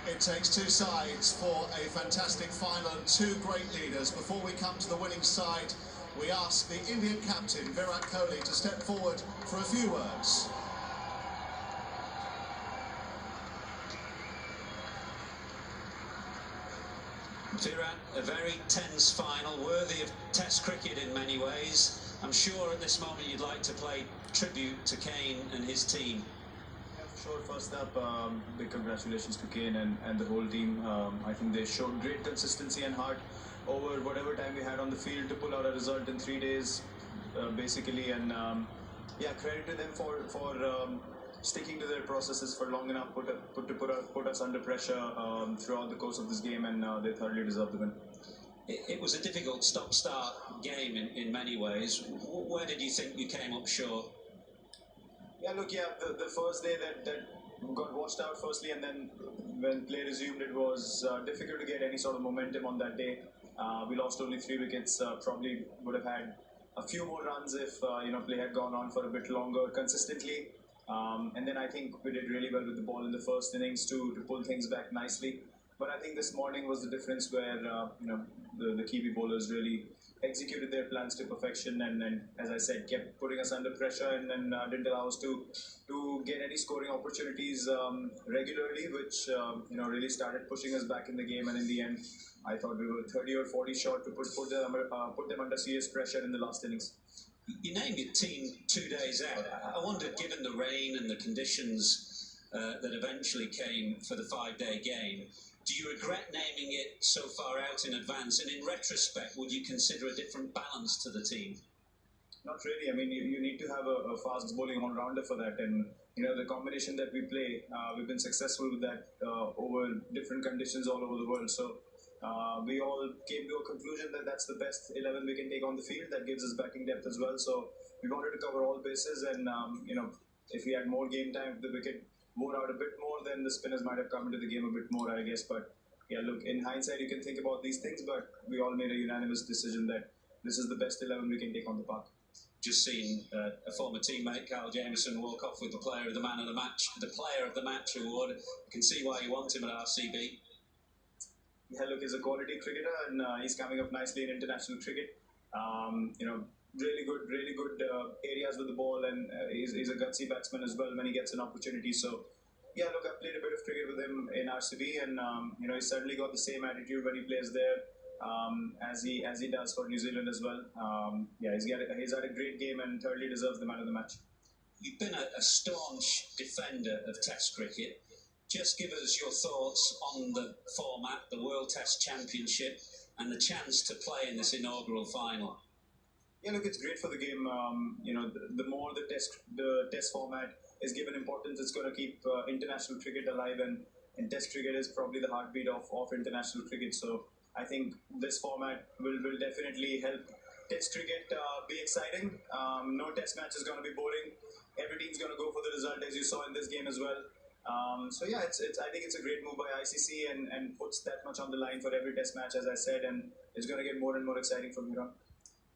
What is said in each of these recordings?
It takes two sides for a fantastic final and two great leaders. Before we come to the winning side, we ask the Indian captain, Virat Kohli, to step forward for a few words. Virat, a very tense final, worthy of Test cricket in many ways. I'm sure at this moment you'd like to pay tribute to Kane and his team. Yeah, for sure. First up, big congratulations to Kane and the whole team. I think they showed great consistency and heart over whatever time we had on the field to pull out a result in 3 days, basically. And yeah, credit to them for sticking to their processes for long enough, put us under pressure throughout the course of this game, and they thoroughly deserve the win. It was a difficult stop-start game in many ways. Where did you think you came up short? Yeah, look, the first day that got washed out firstly, and then when play resumed, it was difficult to get any sort of momentum on that day. We lost only 3 wickets. Probably would have had a few more runs if play had gone on for a bit longer consistently. And then I think we did really well with the ball in the first innings to pull things back nicely. But I think this morning was the difference where the Kiwi bowlers really executed their plans to perfection, and as I said, kept putting us under pressure, and then didn't allow us to get any scoring opportunities regularly, which really started pushing us back in the game. And in the end, I thought we were 30 or 40 short to put them under serious pressure in the last innings. You named your team 2 days out. I wondered, given the rain and the conditions that eventually came for the 5-day game, do you regret naming it so far out in advance? And in retrospect, would you consider a different balance to the team? Not really. I mean, you need to have a fast bowling all-rounder for that. And, the combination that we play, we've been successful with that over different conditions all over the world. So we all came to a conclusion that that's the best 11 we can take on the field. That gives us batting depth as well. So we wanted to cover all bases, and if we had more game time, if the wicket wore out a bit more, then the spinners might have come into the game a bit more, I guess. But yeah, look, in hindsight, you can think about these things, but we all made a unanimous decision that this is the best 11 we can take on the park. Just seen a former teammate, Carl Jameson, walk off with the Player of the Match award. You can see why you want him at RCB. Yeah, look, he's a quality cricketer, and he's coming up nicely in international cricket. Really good areas with the ball, and he's a gutsy batsman as well when he gets an opportunity. So, yeah, look, I've played a bit of cricket with him in RCB, and he's certainly got the same attitude when he plays there as he does for New Zealand as well. He's had a great game and thoroughly deserves the man of the match. You've been a staunch defender of Test cricket. Just give us your thoughts on the format, the World Test Championship, and the chance to play in this inaugural final. Yeah, look, it's great for the game. The more the test format is given importance, it's going to keep international cricket alive, and Test cricket is probably the heartbeat of international cricket. So I think this format will definitely help Test cricket be exciting. No Test match is going to be boring. Every team's going to go for the result, as you saw in this game as well. I think it's a great move by ICC and puts that much on the line for every Test match, as I said, and it's going to get more and more exciting from here on.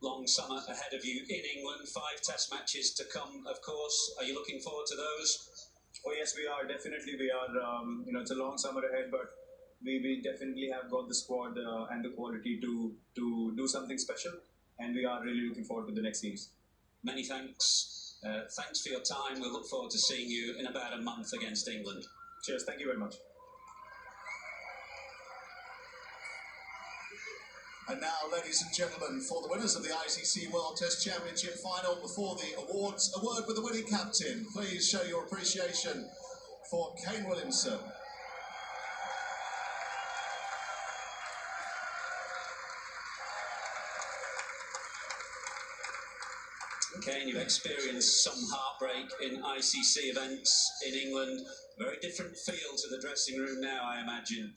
Long summer ahead of you in England, 5 Test matches to come, of course. Are you looking forward to those? Oh yes, we are. Definitely we are. It's a long summer ahead, but we definitely have got the squad and the quality to do something special, and we are really looking forward to the next series. Many thanks. Thanks for your time. We'll look forward to seeing you in about a month against England. Cheers. Thank you very much. And now, ladies and gentlemen, for the winners of the ICC World Test Championship final, before the awards, a word with the winning captain. Please show your appreciation for Kane Williamson. Kane, you've experienced some heartbreak in ICC events in England. Very different feel to the dressing room now, I imagine.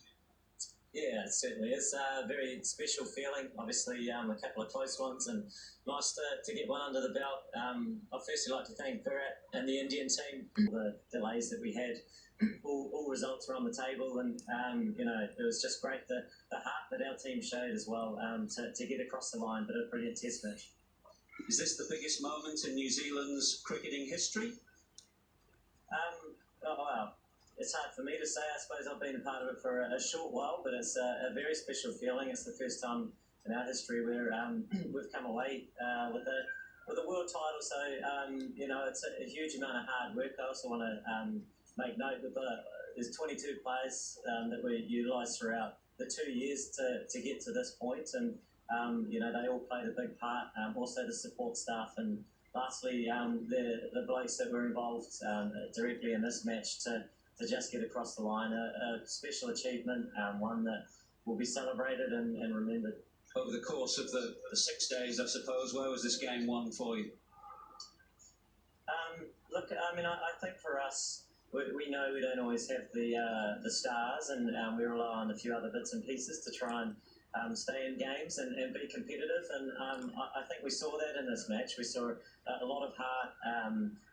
Yeah, it certainly is. A very special feeling. Obviously, a couple of close ones, and nice to get one under the belt. I'd firstly like to thank Virat and the Indian team for the delays that we had. All results were on the table, and it was just great the heart that our team showed as well to get across the line. But a brilliant Test match. Is this the biggest moment in New Zealand's cricketing history? it's hard for me to say. I suppose I've been a part of it for a short while, but it's a very special feeling. It's the first time in our history where we've come away with a world title. So it's a huge amount of hard work. I also want to make note that there's 22 players that we utilised throughout the 2 years to get to this point, and they all played a big part. Also the support staff, and lastly the blokes that were involved directly in this match to just get across the line. A special achievement, one that will be celebrated and remembered. Over the course of the 6 days, I suppose, where was this game won for you? Look, I think for us, we know we don't always have the stars, and we rely on a few other bits and pieces to try and stay in games and be competitive. And I think we saw that in this match. We saw a lot of heart,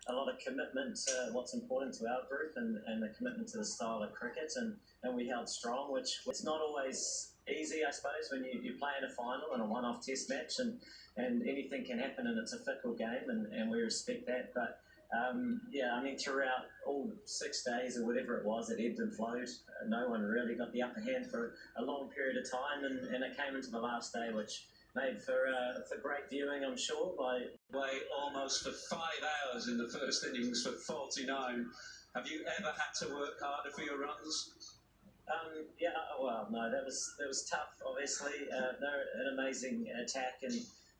a lot of commitment to what's important to our group, and the commitment to the style of cricket, and we held strong, which it's not always easy, I suppose, when you play in a final and a one-off test match, and anything can happen, and it's a fickle game, and we respect that. But throughout all 6 days or whatever it was, it ebbed and flowed. No one really got the upper hand for a long period of time, and it came into the last day, which made for great viewing, I'm sure. By almost for 5 hours in the first innings for 49. Have you ever had to work harder for your runs? No, that was tough. Obviously, they're an amazing attack and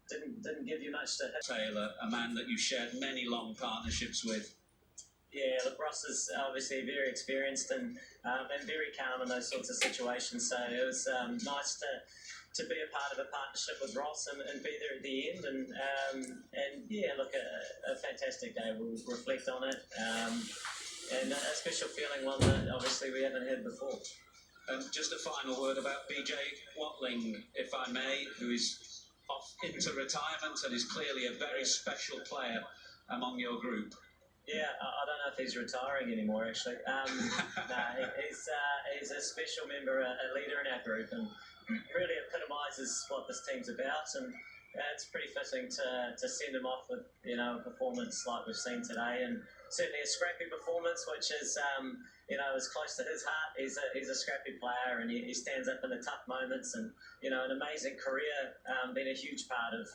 didn't give you much to hit. Taylor, a man that you shared many long partnerships with. Yeah, look, Ross is obviously very experienced and very calm in those sorts of situations. So it was nice to be a part of a partnership with Ross and be there at the end. A fantastic day. We'll reflect on it. And a special feeling, one that obviously we haven't had before. Just a final word about BJ Watling, if I may, who is off into retirement and is clearly a very special player among your group. Yeah, I don't know if he's retiring anymore, actually. He's a special member, a leader in our group, and really epitomises what this team's about. And it's pretty fitting to send him off with a performance like we've seen today, and certainly a scrappy performance, which is is close to his heart. He's a scrappy player, and he stands up in the tough moments, and an amazing career, been a huge part of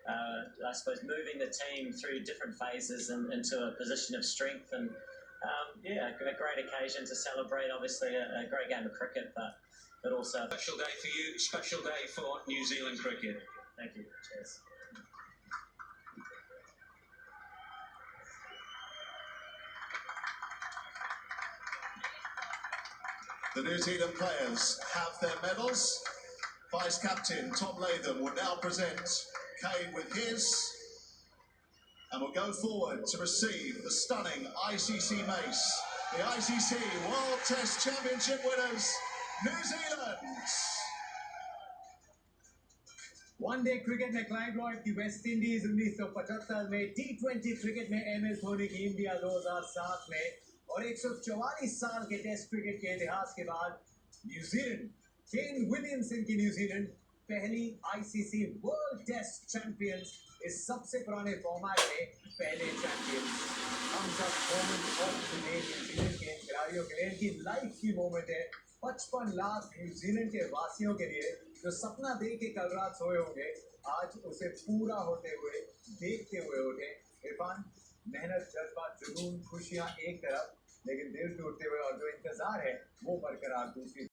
I suppose moving the team through different phases and into a position of strength, and a great occasion to celebrate. Obviously a great game of cricket, but also a special day for you, special day for New Zealand cricket. Thank you. Cheers. The New Zealand players have their medals. Vice Captain Tom Latham will now present Kane with his, and will go forward to receive the stunning ICC mace. The ICC World Test Championship winners, New Zealand. One day cricket में Clive Lloyd की West Indies 1975 में, टी20 cricket में MS Dhoni की India 2007 में, और 144 साल के test cricket के इतिहास के बाद न्यूजीलैंड, केन विलियमसन की न्यूजीलैंड पहली आईसीसी वर्ल्ड टेस्ट चैंपियंस, इस सबसे पुराने फॉर्मेट में पहले चैंपियंस। हम सब moment of the day New Zealand के खिलाड़ियों के लिए इनकी लाइफ की मोमेंट है। 55 लाख न्यूजीलैंड के वासियों के लिए जो सपना देख के कल रात सोए होंगे, आज उसे पूरा होते हुए देखते हुए उठे। इरफान, मेहनत, जज्बा, जुनून, खुशियां एक तरफ, लेकिन दिल टूटते हुए और जो इंतजार है वो बरकरार दूसरी